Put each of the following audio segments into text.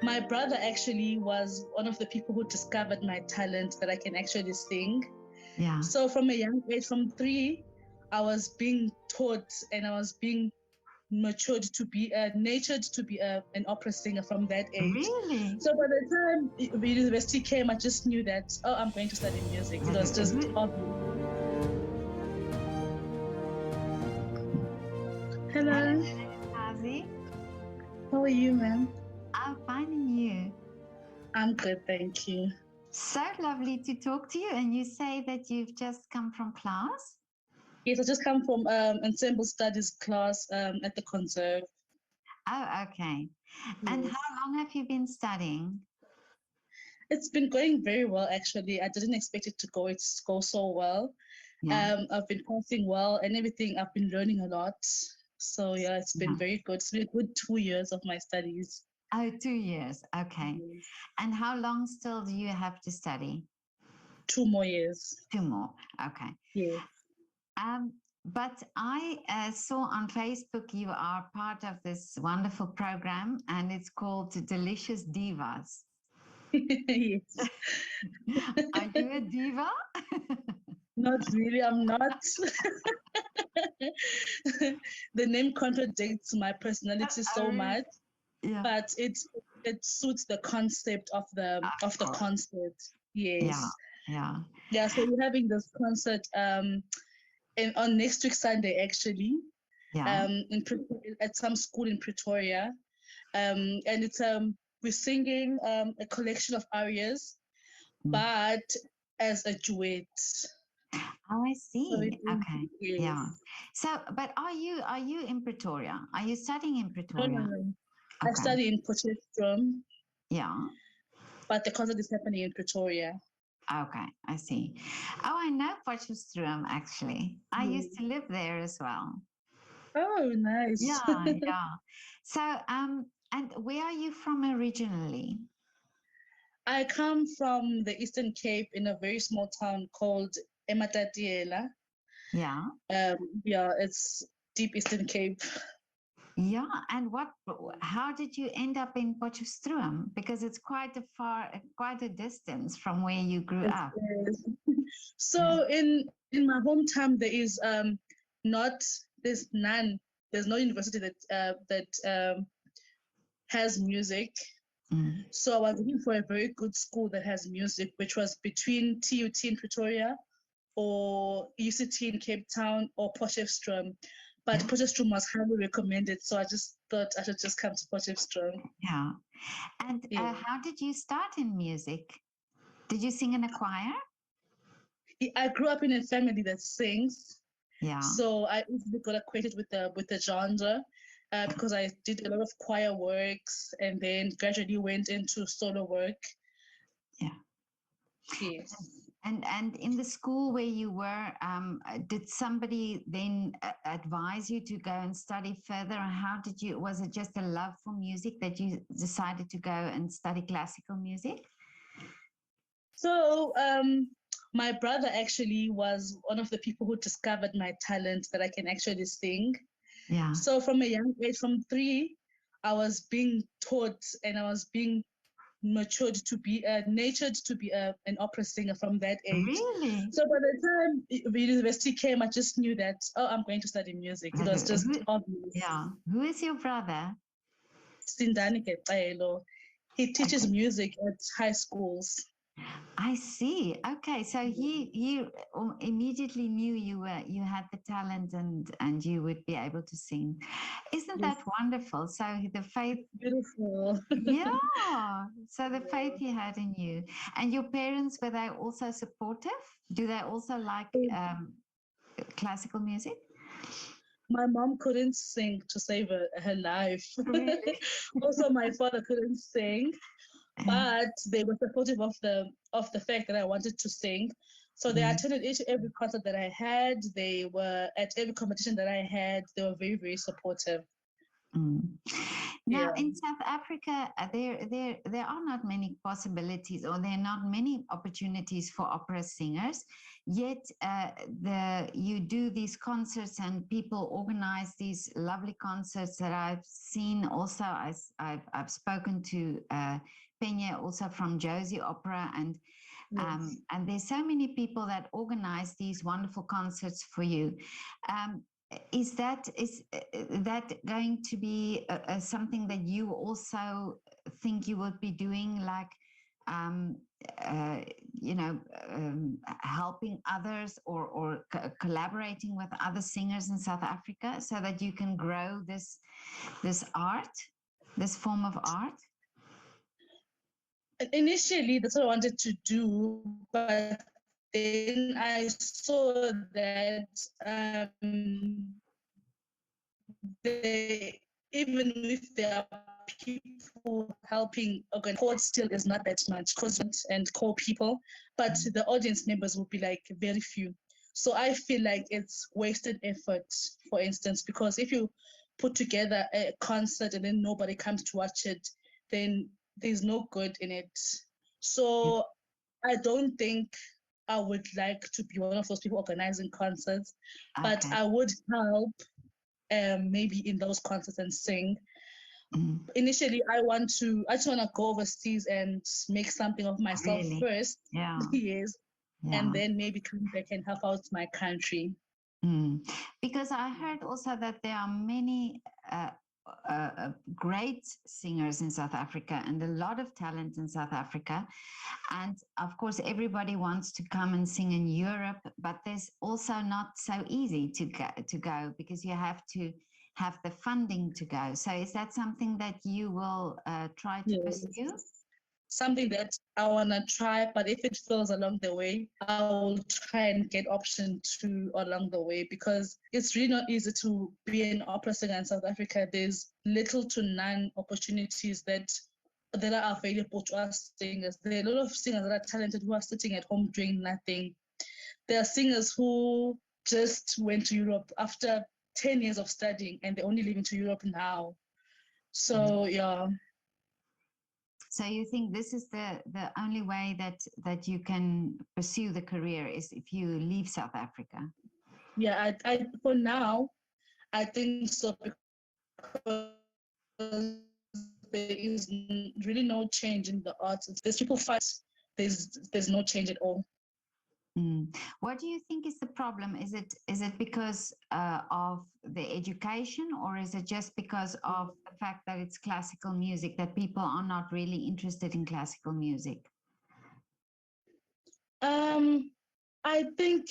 My brother actually was one of the people who discovered my talent that I can actually sing. Yeah. So from a young age, from 3, I was being taught and I was being natured to be an opera singer from that age. Really? So by the time university came, I just knew that, I'm going to study music. It was just obvious. Hello. Khayakazi. How are you, ma'am? I'm finding you. I'm good, thank you. So lovely to talk to you. And you say that you've just come from class? Yes, I just come from ensemble studies class at the conserve. Oh, okay. And Yes. how long have you been studying? It's been going very well, actually. I didn't expect it to go so well. Yeah. I've been passing well and everything. I've been learning a lot. So yeah, it's been very good. It's been a good 2 years of my studies. Oh, 2 years. Okay. Yes. And how long still do you have to study? 2 more years. 2 more. Okay. Yes. But I saw on Facebook you are part of this wonderful program, and it's called Delicious Divas. Yes. Are you a diva? Not really. I'm not. The name contradicts my personality so much, Yeah. but it suits the concept of the concert. Yes. Yeah. Yeah. So we're having this concert on next week Sunday, actually. Yeah. At some school in Pretoria. And it's we're singing a collection of arias, but as a duet. Oh, I see. So Okay. yes. Yeah. So, but are you in Pretoria? Are you studying in Pretoria? No. I Okay. study in Potchefstroom. Yeah. But the concert is happening in Pretoria. Okay, I see. Oh, I know Potchefstroom actually. I used to live there as well. Oh, nice. Yeah. So, and where are you from originally? I come from the Eastern Cape in a very small town called Matatiela. Yeah. Yeah, it's deep Eastern Cape. Yeah, and how did you end up in Potchefstroom? Because it's quite a distance from where you grew up. So in my hometown there is there's no university that has music. So I was looking for a very good school that has music, which was between TUT in Pretoria or UCT in Cape Town or Potchefstroom. But Potchefstroom was highly recommended, so I just thought I should just come to Potchefstroom. Yeah. And how did you start in music? Did you sing in a choir? I grew up in a family that sings. Yeah. So I easily got acquainted with the genre because I did a lot of choir works and then gradually went into solo work. Yeah. Yes. And in the school where you were, did somebody then advise you to go and study further? Or how did you? Was it just a love for music that you decided to go and study classical music? So my brother actually was one of the people who discovered my talent that I can actually sing. Yeah. So from a young age, from 3, I was being taught and I was being natured to be an opera singer from that age. Really? So by the time university came, I just knew that, I'm going to study music. It was just obvious. Yeah. Who is your brother? Sindani Kekayelo. He teaches music at high schools. I see. Okay, so he immediately knew you had the talent and you would be able to sing. Isn't that wonderful? So the faith, beautiful. Yeah. So the faith he had in you, and your parents, were they also supportive? Do they also like classical music? My mom couldn't sing to save her life. Really? Also, my father couldn't sing, but they were supportive of the fact that I wanted to sing. So they attended every concert that I had. They were at every competition that I had. They were very, very supportive. Mm. Now, Yeah. in South Africa, there are not many possibilities, or there are not many opportunities for opera singers. Yet, you do these concerts, and people organize these lovely concerts that I've seen. Also, I've spoken to Phenye, also from Jozi Opera, Yes. and there's so many people that organize these wonderful concerts for you. Um, is that going to be something that you also think you would be doing, like um, uh, you know, helping others, or collaborating with other singers in South Africa, so that you can grow this art, this form of art? Initially, that's what I wanted to do, but then I saw that they, even if there are people helping organize, still is not that much, because and core people, but the audience members will be like very few. So I feel like it's wasted effort, for instance, because if you put together a concert and then nobody comes to watch it, then there's no good in it. So I don't think I would like to be one of those people organizing concerts, but Okay. I would help maybe in those concerts and sing. Mm. Initially, I just want to go overseas and make something of myself Really? first, Yeah. yes, Yeah. and then maybe come back and help out my country. Mm. Because I heard also that there are many great singers in South Africa, and a lot of talent in South Africa. And of course, everybody wants to come and sing in Europe, but there's also not so easy to go, because you have to have the funding to go. So is that something that you will try to Yes. pursue? Something that I want to try, but if it fails along the way, I will try and get option two along the way, because it's really not easy to be an opera singer in South Africa. There's little to none opportunities that are available to us singers. There are a lot of singers that are talented who are sitting at home doing nothing. There are singers who just went to Europe after 10 years of studying, and they're only leaving to Europe now. So yeah. So you think this is the only way that you can pursue the career, is if you leave South Africa? Yeah, I for now, I think so, because there is really no change in the arts. There's people fight. There's no change at all. Mm. What do you think is the problem? Is it because of the education, or is it just because of the fact that it's classical music, that people are not really interested in classical music? I think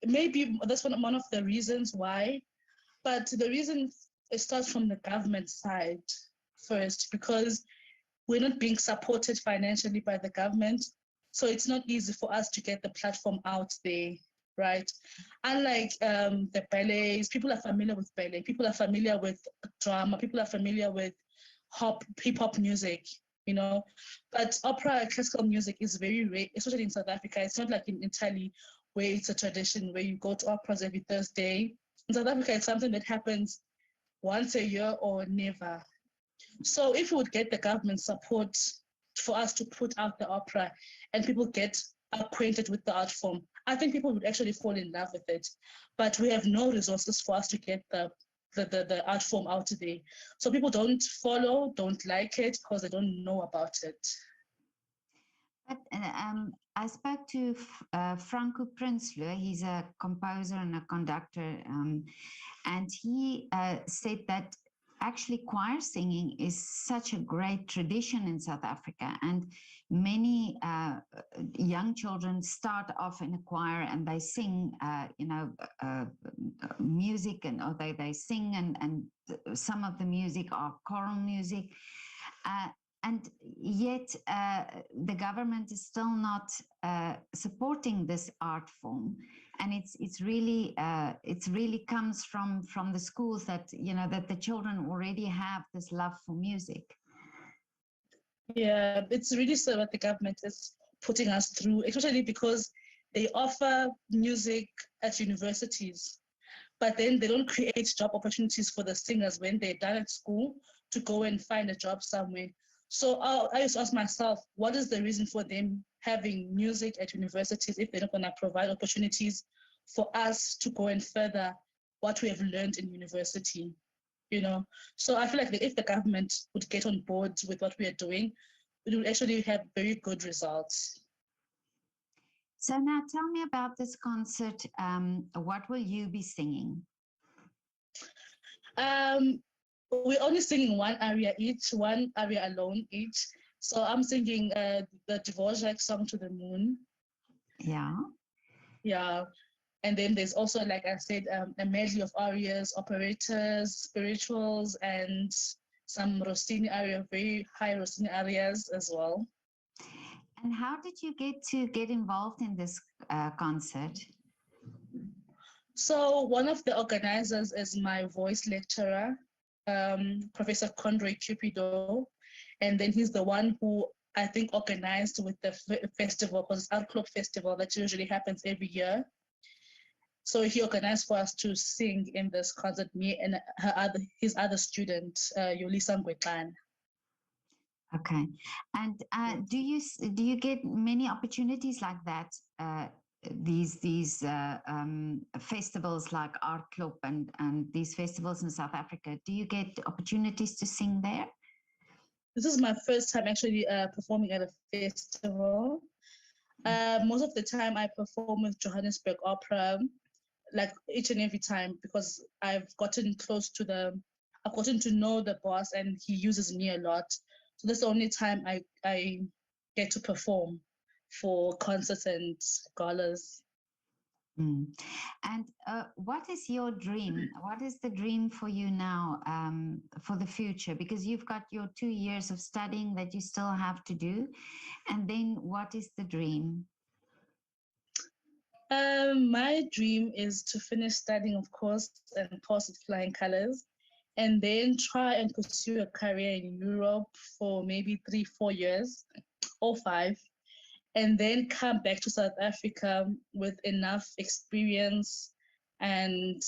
maybe that's one of the reasons why. But the reason, it starts from the government side first, because we're not being supported financially by the government. So it's not easy for us to get the platform out there, right? Unlike the ballets, people are familiar with ballet, people are familiar with drama, people are familiar with hip hop music, you know. But opera, classical music is very rare, especially in South Africa. It's not like in Italy, where it's a tradition where you go to operas every Thursday. In South Africa, it's something that happens once a year or never. So if we would get the government support for us to put out the opera and people get acquainted with the art form, I think people would actually fall in love with it. But we have no resources for us to get the art form out there. So people don't follow, don't like it, because they don't know about it. But I spoke to Franco Prinsloo. He's a composer and a conductor, and he said that actually choir singing is such a great tradition in South Africa, and many young children start off in a choir and they sing, music, and or they sing, and some of the music are choral music. And yet the government is still not supporting this art form, and it's really comes from the schools, that that the children already have this love for music. Yeah, it's really sad what the government is putting us through, especially because they offer music at universities, but then they don't create job opportunities for the singers when they're done at school to go and find a job somewhere. So I used to ask myself, what is the reason for them having music at universities if they're not going to provide opportunities for us to go and further what we have learned in university, you know? So I feel like if the government would get on board with what we are doing, we will actually have very good results. So now tell me about this concert. What will you be singing? We're only singing one aria each, one aria alone each. So I'm singing the Dvorak song To the Moon. Yeah. Yeah. And then there's also, like I said, a medley of arias, operators, spirituals, and some Rossini aria, very high Rossini arias as well. And how did you get involved in this concert? So one of the organizers is my voice lecturer, Professor Conroy Cupido, and then he's the one who I think organized with the festival, because it's Aardklop Festival that usually happens every year. So he organized for us to sing in this concert, me and his other student, Yolisa Ngwekana. Okay, and do you get many opportunities like that? These festivals like Aardklop and these festivals in South Africa. Do you get opportunities to sing there? This is my first time actually performing at a festival. Most of the time I perform with Johannesburg Opera, like each and every time, because I've gotten to know the boss and he uses me a lot. So that's the only time I get to perform for concerts and galas. Mm. And what is your dream? What is the dream for you now for the future? Because you've got your 2 years of studying that you still have to do. And then what is the dream? My dream is to finish studying, of course, and pass with flying colors, and then try and pursue a career in Europe for maybe 3-4 years or 5, and then come back to South Africa with enough experience and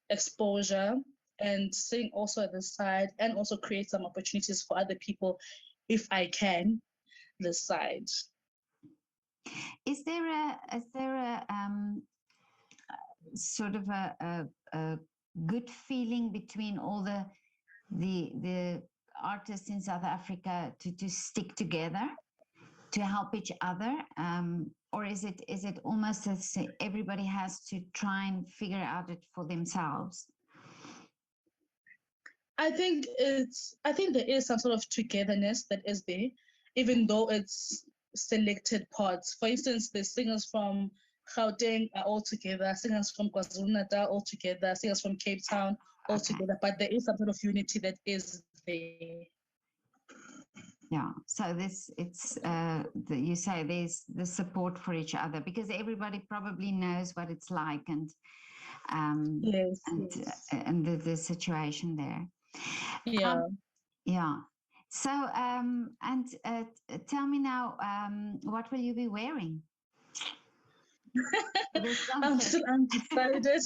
exposure and sing also at the side, and also create some opportunities for other people if I can this side. Is there a sort of a good feeling between all the artists in South Africa to stick together, to help each other, or is it almost as everybody has to try and figure out it for themselves? I think there is some sort of togetherness that is there, even though it's selected parts. For instance, the singers from Gauteng are all together, singers from KwaZulu-Natal all together, singers from Cape Town all Okay. together, but there is some sort of unity that is there. Yeah, so you say there's the support for each other because everybody probably knows what it's like and Yes. and the situation there. Yeah. Yeah. So and tell me now, what will you be wearing? I'm still undecided.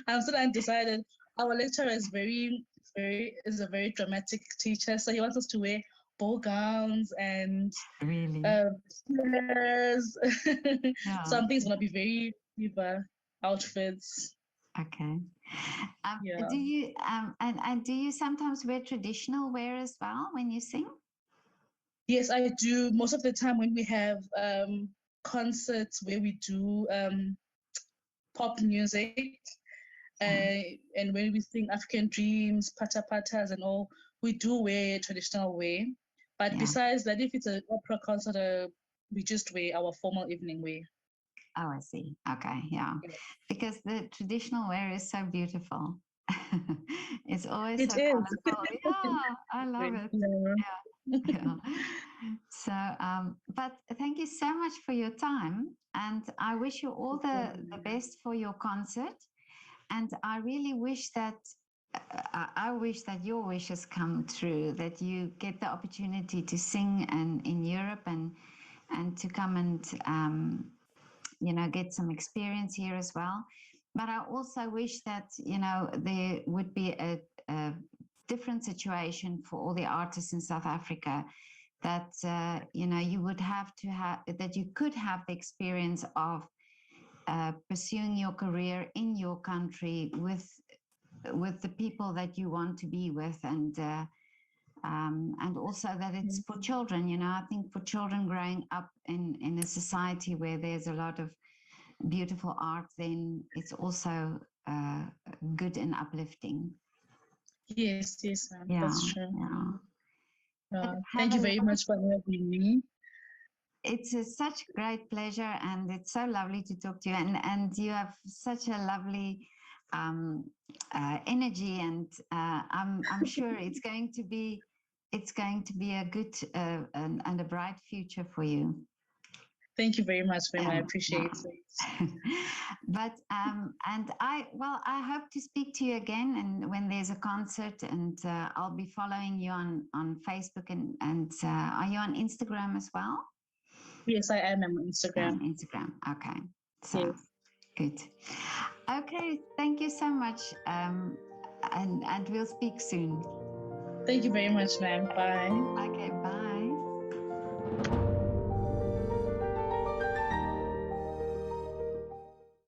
I'm still undecided. Our lecturer is a very dramatic teacher, so he wants us to wear ball gowns and Really? slurs. Yeah. Some things gonna be very diva outfits. Okay. Yeah. Do you and do you sometimes wear traditional wear as well when you sing? Yes, I do. Most of the time when we have concerts where we do pop music, and when we sing African Dreams, Pata Patas and all, we do wear traditional wear. But besides that, if it's an opera concert, we just wear our formal evening wear. Oh, I see. Okay, yeah. Because the traditional wear is so beautiful. It's always It so is. colorful. Yeah, I love it. Yeah. Yeah. So, but thank you so much for your time. And I wish you all the best for your concert. And I really wish that I wish that your wishes come true, that you get the opportunity to sing in Europe and to come and get some experience here as well. But I also wish that, you know, there would be a different situation for all the artists in South Africa, that, you know, you would have to have, that you could have the experience of pursuing your career in your country with the people that you want to be with, and also that it's for children. You know, I think for children growing up in a society where there's a lot of beautiful art, then it's also good and uplifting. Yes, yes, ma'am. Yeah, That's true. yeah. Thank you very much for having me. It's such great pleasure, and it's so lovely to talk to you. And you have such a lovely energy, and I'm sure it's going to be a good and a bright future for you. Thank you very much, ma'am. I appreciate it. But and I hope to speak to you again, and when there's a concert, and I'll be following you on Facebook, and are you on Instagram as well? Yes, I am on Instagram. Instagram. Okay. So yes. Good. Okay. Thank you so much. And we'll speak soon. Thank you very much, ma'am. Bye. Okay. Bye.